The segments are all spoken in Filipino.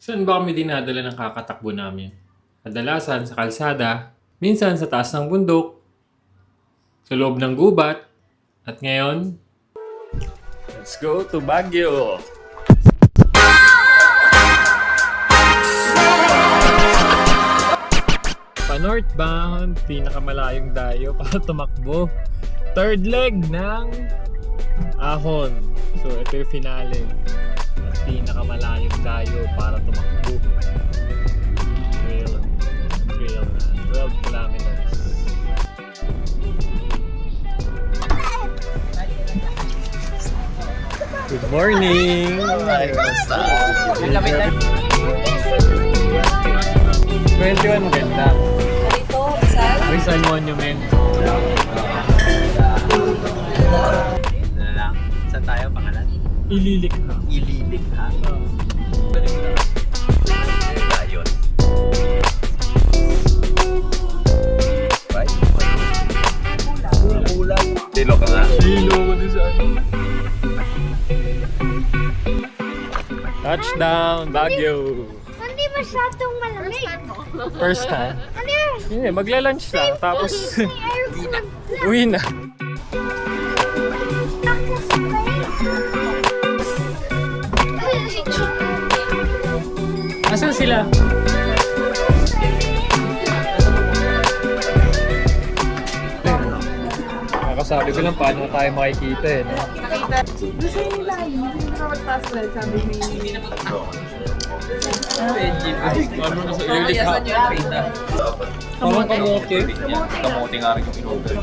Saan ba kami dinadala ng kakatakbo namin? Kadalasan sa kalsada, minsan sa taas ng bundok, sa loob ng gubat, at ngayon, let's go to Baguio! Pa-northbound, pinakamalayong dayo para tumakbo. Third leg ng ahon. So ito yung finale. At pinakamalayong dayo para tumakbo. Trail na 12 kilometers. Good morning! Ay, basta. 21 maganda. Dito, Rizal. Rizal Monument. Na lang. Saan tayo pangalan? Ililikha. Ililikha. Ayun. Right? Ulan. Tilo ka nga. Hilo ko din sa ano. Touchdown, Baguio! Hindi masyadong malamig. First time? Ano yun? Hindi, magla-lunch lang. Tapos, May aircon. uwi na. Asan sila? Nakasabi ko lang paano tayo makikita eh. No? Gusto yung layo. Hindi na magtaas ulit, sabi ni... Ano na sa ililikha? Parang kamote. Kamote nga rin yung in-order.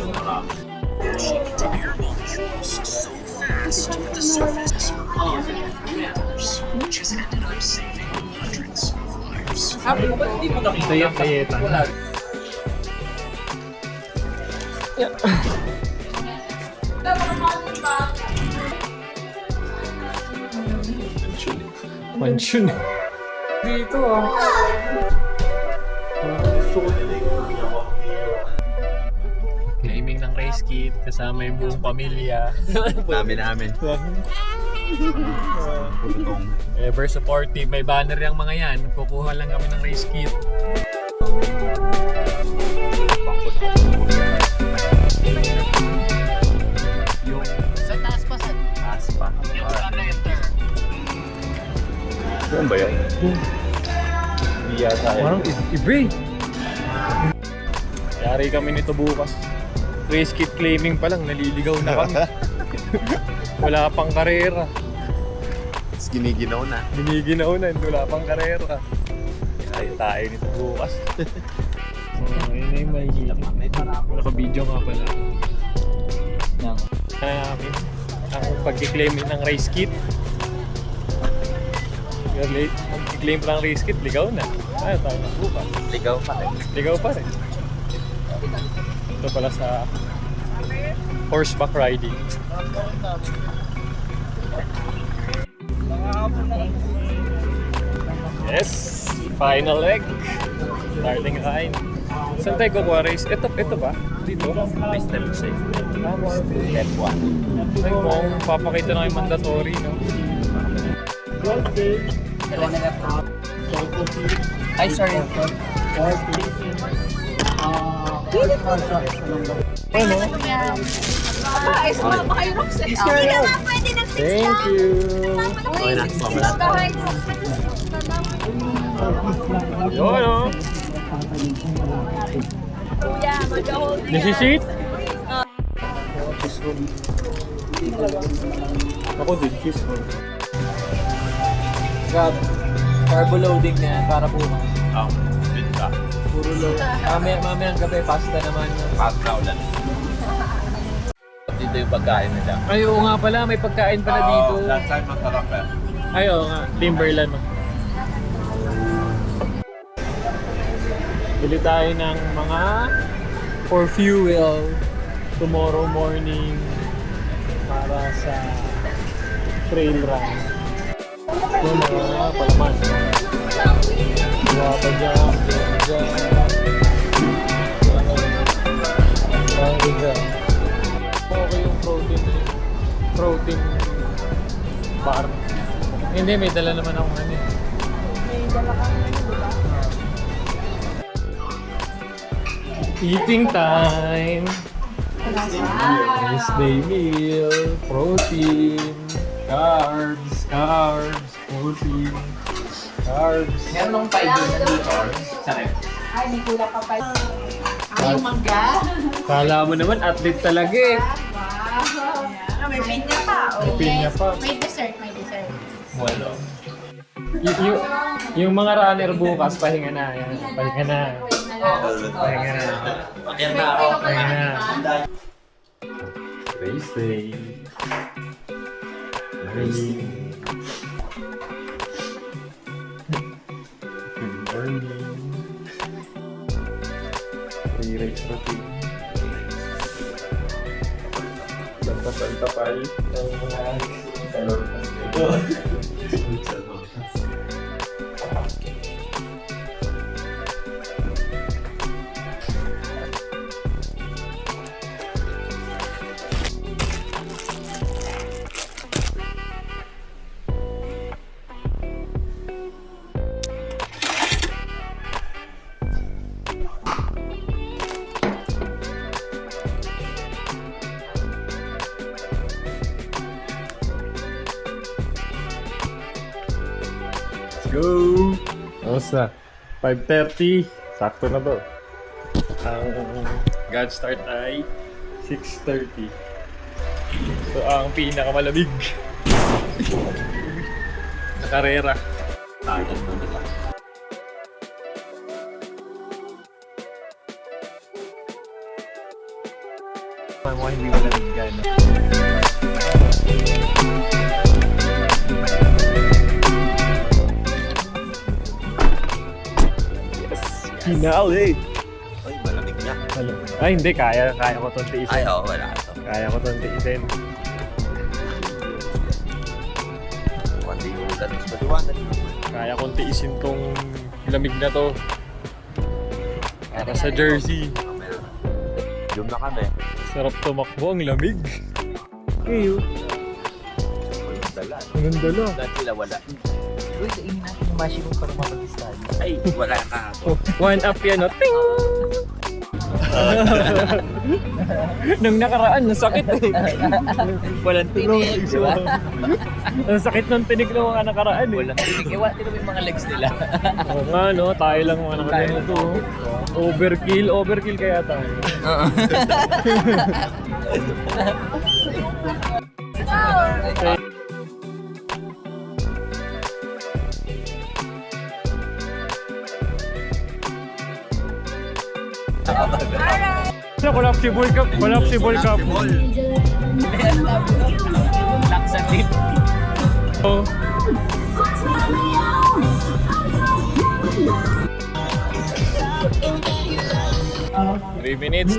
Tayet-tayeta. Mansion. Dito ah. Claiming ng race kit kasama yung buong pamilya. Namin. Pututong. Ever supportive. May banner yung mga yan. Kukuha lang kami ng race kit. Yung Sa taas pa. Saan ba yan? Hindi yata yan. parang ibre. Yari kami nito bukas. Race kit claiming pa lang, naliligaw na kami. Wala pang karera. Tapos giniginaw na. Biniginaw na, wala pang karera. Ay, tayo nito bukas. Ayun na yung mahihila. Naka-video nga pala. Namin ang pag-claim ng race kit. Mag-claim pa ng race kit, ligaw na. Ay, tayo na bukas. Ligaw pa rin. Ligaw pa rin. Ito pala sa horseback riding. Yes! Final leg! Starting line. Saan tayo kukuha race? Ito ba? Dito? May step 6. Step 1. Ay, kung papakita na yung mandatory, no? Ay, sorry. Ano? Ay, sumama pa kayo, Roxy. Hindi naman pwede nag-6 Thank you! Okay na. Yun, no? Kuya, mag-hold This is it? Ako din, kiss mo. Grab. Carbo loading na yan para pumas. Good ka. Puro load. Mamaya ang gabi, pasta naman. Pasta ulan. Dito yung pagkain nila. Ay, oo nga pala, may pagkain pala dito. Last time masarap eh. Ay, oo nga, Timberland. No? Bili tayo ng mga for fuel tomorrow morning para sa trail run. Yung mga palaman. Gawa pa dyan, okay yung protein bar. Hindi, may dala naman ako ano eh. Eating time! Wednesday meal, protein, carbs, protein, carbs. Meron akong 5 dito. Sarap. Ay, may kulang pa pa. Ay, yung mangga. Kala mo naman, athlete talaga eh. Wow. May pinya pa. May pinya pa. May dessert, may dessert. Wala. Yung mga runner bukas, pahinga na. Yan. Pahinga na. Pahinga na. Ayan na ako. Pahinga na. Race day. Morning. Good morning. Pre-race routine. Tapal-tapal ng mga go! Osa, 5:30. Sakto na to. Ang God start ay 6:30. Ito ang pinakamalamig na karera. Mga hindi malamig gano'n. Finale! Uy, malamig na. Ay, hindi. Kaya ko itong tiisin. Ay, oo, wala ito. Kaya ko itong tiisin. Kundi yung dating sa baliwanag. Kaya kong tiisin tong lamig na to. Para sa jersey. Zoom na kami. Sarap tumakbo, ang lamig. Okay, Walang dala. ang dala. Dahil sila wala. Uy, kainin natin yung mushroom para makapag-study. Ay, wala ka ako. One up yan, o. Ting! Nung nakaraan, nasakit eh. Walang tinig, di ba? Ang sakit ng tinig ng mga nakaraan eh. Walang tinig. Ewan, tinig mo yung mga legs nila. Oo nga, no? Tayo lang mga nakaganito. Overkill kaya tayo. Collapsible cup. Laxative. Oh. Three minutes.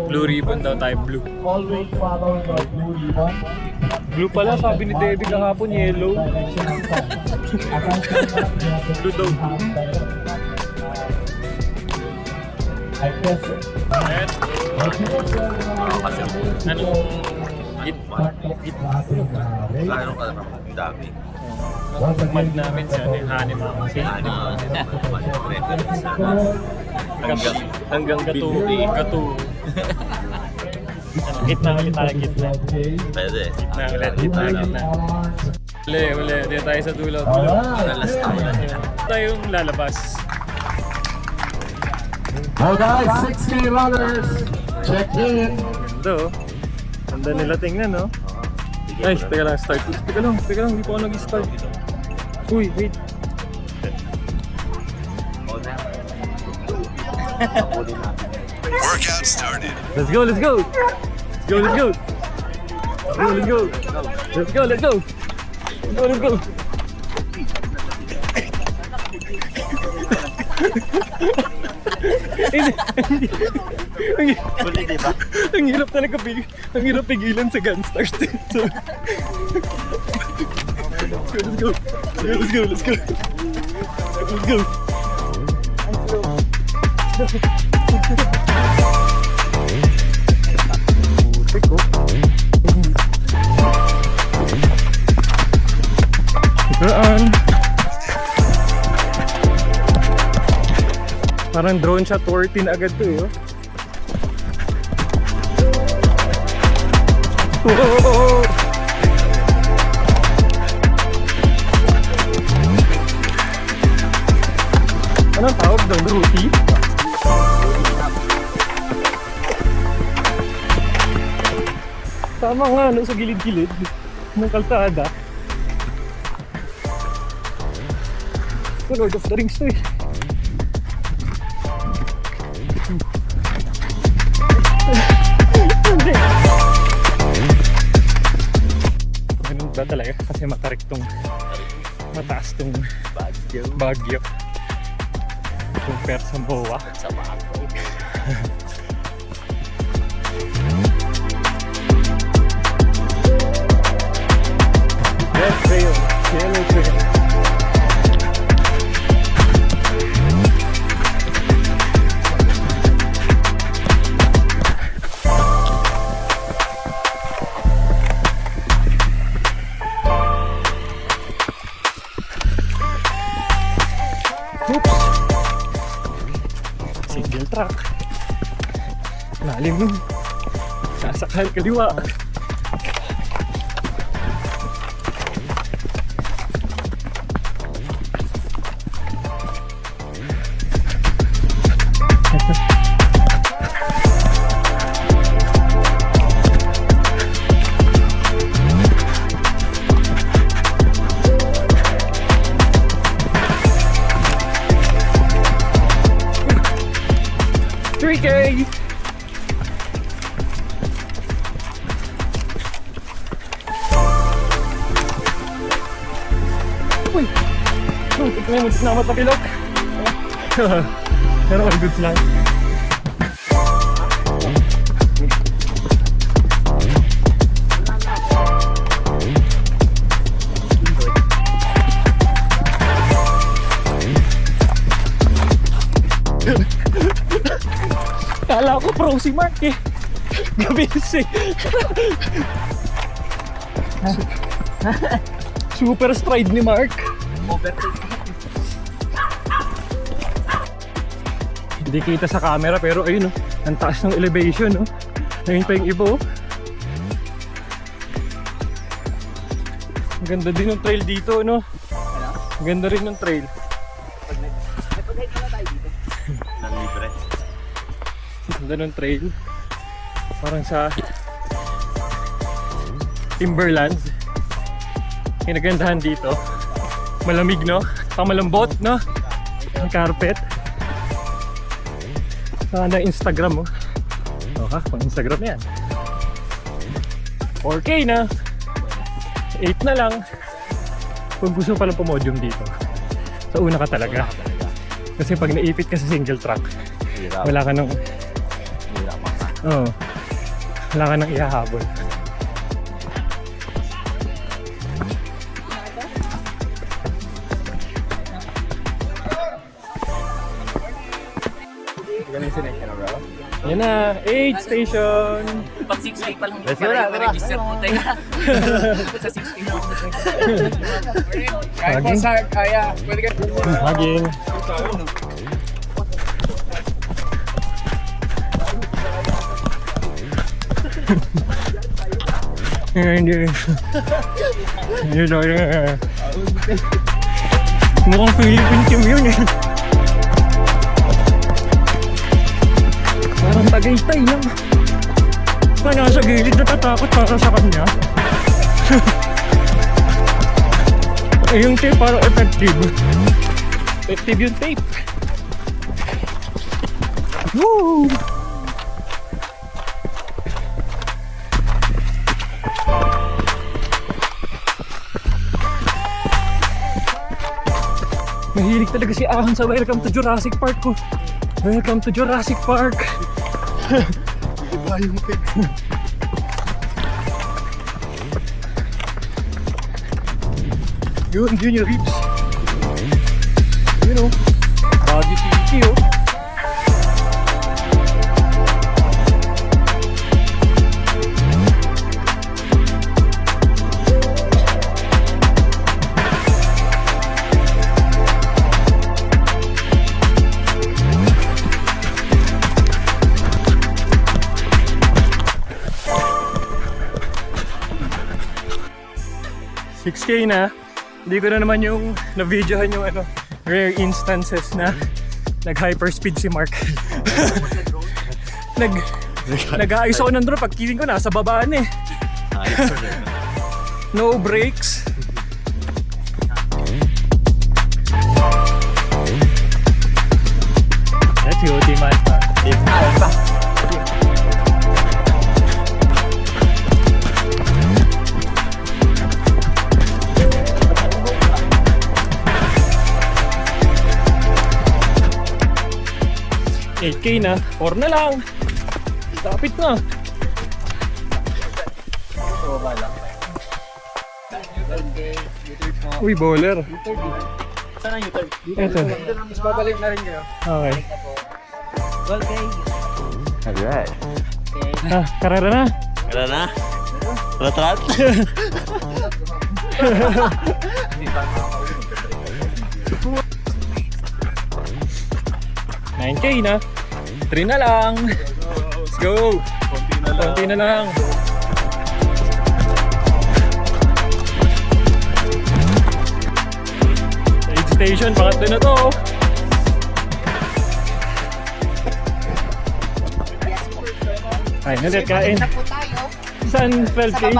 Blue ribbon daw tayo, blue. Always follow the blue ribbon. Blue pala, sabi ni Debbie kahapon, yellow. Blue daw. I guess Ayan. Anong Gano'n ka naman? Ang dami. mad namin sa Honey Mama. Hanggang gatu. Gitna ulit tayo, gitna. Pwede. Gitna. Uli. Dito tayo sa dulo. Madalas tayo na sila. Tayong lalabas. Oh guys, 6K runners, check in. Ganda oh. Ganda nila tingnan no. Ay, teka lang, start. Teka lang, hindi pa ako nag-start. Uy, wait. Workout started. Let's go. Huli, di ba? Ang hirap talaga ang hirap pigilan sa gun start. Let's go. Parang drone shot worthy na agad to eh. Oh. Anong tawag doon? Ruti? Tama nga, no? Sa gilid-gilid ng kalsada. Lord of the Rings to eh. Hindi. Ganun ba talaga? Kasi mataas tong Baguio. Compare sa Boa. Sa Baguio. Red trail, yellow trail. Oops! Single track. Lalim nun. Sasakal kaliwa. Uy! Ito na yung sinamat na pilok. Pero all goods lang. Kala ko pro si Mark eh. Gabis eh. Super stride ni Mark. Hindi kita sa camera pero ayun oh, ang taas ng elevation oh. Ayun pa yung iba oh. Ang ganda din ng trail dito no. Ang ganda rin ng trail. Nag-hike na tayo dito. Nang libre. Ang ganda ng trail. Parang sa Timberlands. Yung nagandahan dito. Malamig no? Pamalambot no? Ang carpet. Saka na Instagram mo. Oh. Okay, pang Instagram na yan. 4K na. 8 na lang. Kung gusto palang pumodium dito, sa una ka talaga. Kasi pag naipit ka sa single track, wala ka nang wala ka nang ihahabol. Yan na, 8 station. Pag 6K pa lang. Let's go na, tara. Register mo tayo. Sa 6K na ako. Kahit pa sa kaya, pwede ka. Haging. Hindi. Hindi tayo. Mukhang Philippine team yun eh. Parang Tagaytay lang. Pa nasa gilid natatakot para sa kanya. Yung tape parang effective. Effective yung tape. Woo! Mahilig talaga si Ahon sa Welcome to Jurassic Park ko. Welcome to Jurassic Park. Yun yung ribs. You know, body city oh. 6K na. Hindi ko na naman yung na-videohan yung ano, rare instances na nag-hyperspeed si Mark. Nag-aayos ako ng drone pag kiling ko nasa babaan eh. No brakes. Let's go, Team Alpha. Team Alpha. $8K na, 4 na lang. Lapit na. Uy, bowler. Saan ang U-turn? Ito. Mas babalik na rin kayo. Okay. Okay. Alright. Ah, karera na. Kaya na? Ratrat? 9K na. 3 na lang. Let's go. Konti na lang. Aid station, pangatlo na to. Ay, nalit kain. Saan 12K?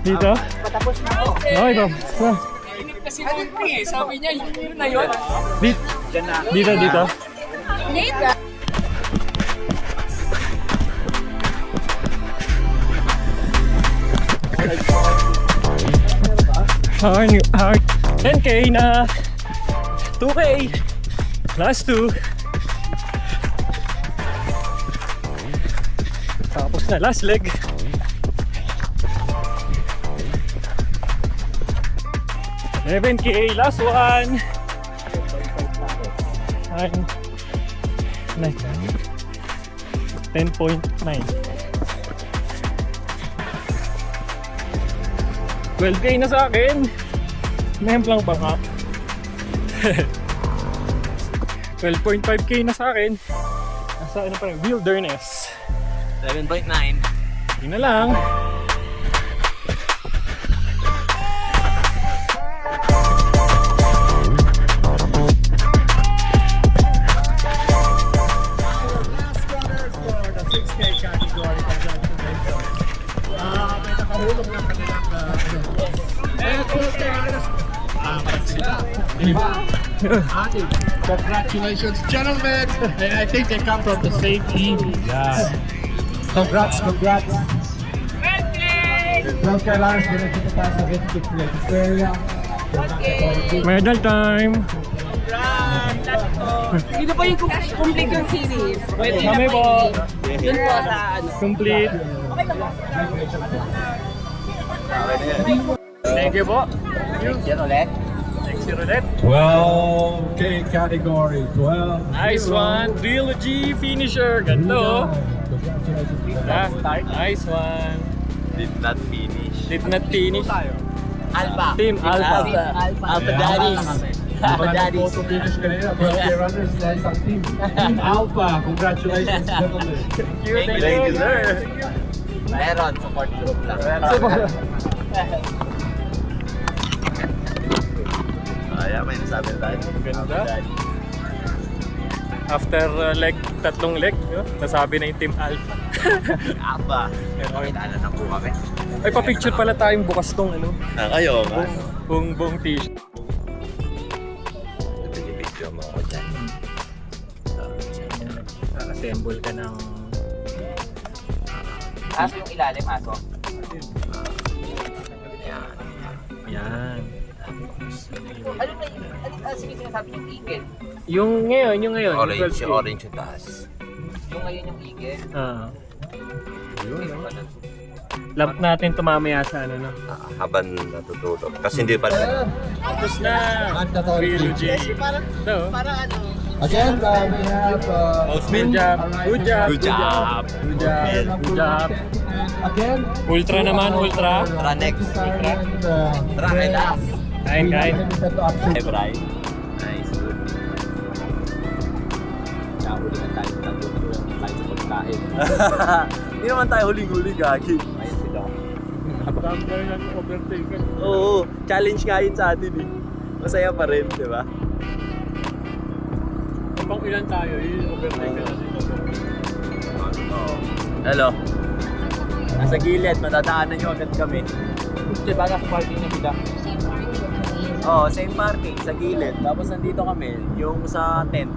Dito? Patapos na ako. Okay, go. Go. Kasi sabi niya, yun na yun. Dito. Hard. 10K na. 2K. Last 2. Tapos na last leg. $11K, last one. 10.9. 12K na sa akin. Nemplang pa nga. 12.5K na sa akin. Nasa ano pa rin, wilderness. 7.9. Yun na lang. Congratulations, gentlemen! And I think they come from the same team. Yeah. Congrats. North Carolina's going to take the pass of it to Australia. Medal time. Sino pa yung complete yung series? Pwede Kami po. Yun po sa ano. Complete. Thank you po. Yan ulit. Next year ulit. 12K category. 12. Nice one. Trilogy finisher. Ganda oh. Nice one. Did not finish. Did not finish. Alpha. Team Alpha. Alpha Daddies. Alpha Daddies. Photo finish kanina. 12K runners dahil sa team. Team Alpha. Congratulations, gentlemen. Thank you, Thank you, sir. Meron. Support group lang. Kaya may nasabi tayo. Ganda. After tatlong leg, nasabi na yung Team Alpha. Aba. Nakilala na po kami. Ay, pa-picture pala tayong bukas tong ano, Kayo ba? buong t-shirt. Picture mo ako dyan. Assemble ka ng... Aso yung ilalim, aso. Yan. Sige, sinasabi yung eagle. Yung ngayon. Orange, 12K. orange yung taas. Yung ngayon yung eagle. Lamp natin to mamaya sa ano no. Habang natutulog. Kasi hindi pa rin. Tapos na. Trilogy. Ito. Again, we have Good job. Good job. Good job. Good job. Good job. again. Ultra naman, ultra. Tara next. And, Tara, kain. Kain. Ebray. Nice. Good. Nahuli na tayo sa pagkain. Hindi naman tayo huling-huli, gagi. Ayun sila. Dami na rin ang overtaken. Oo, challenge nga yun sa atin eh. Masaya pa rin, di ba? Pang ilan tayo, overtaken na dito. Hello. Nasa gilid, matadaanan nyo agad kami. Diba nasa parking na sila? Oo, same parking, sa gilid. Tapos nandito kami, yung sa tent.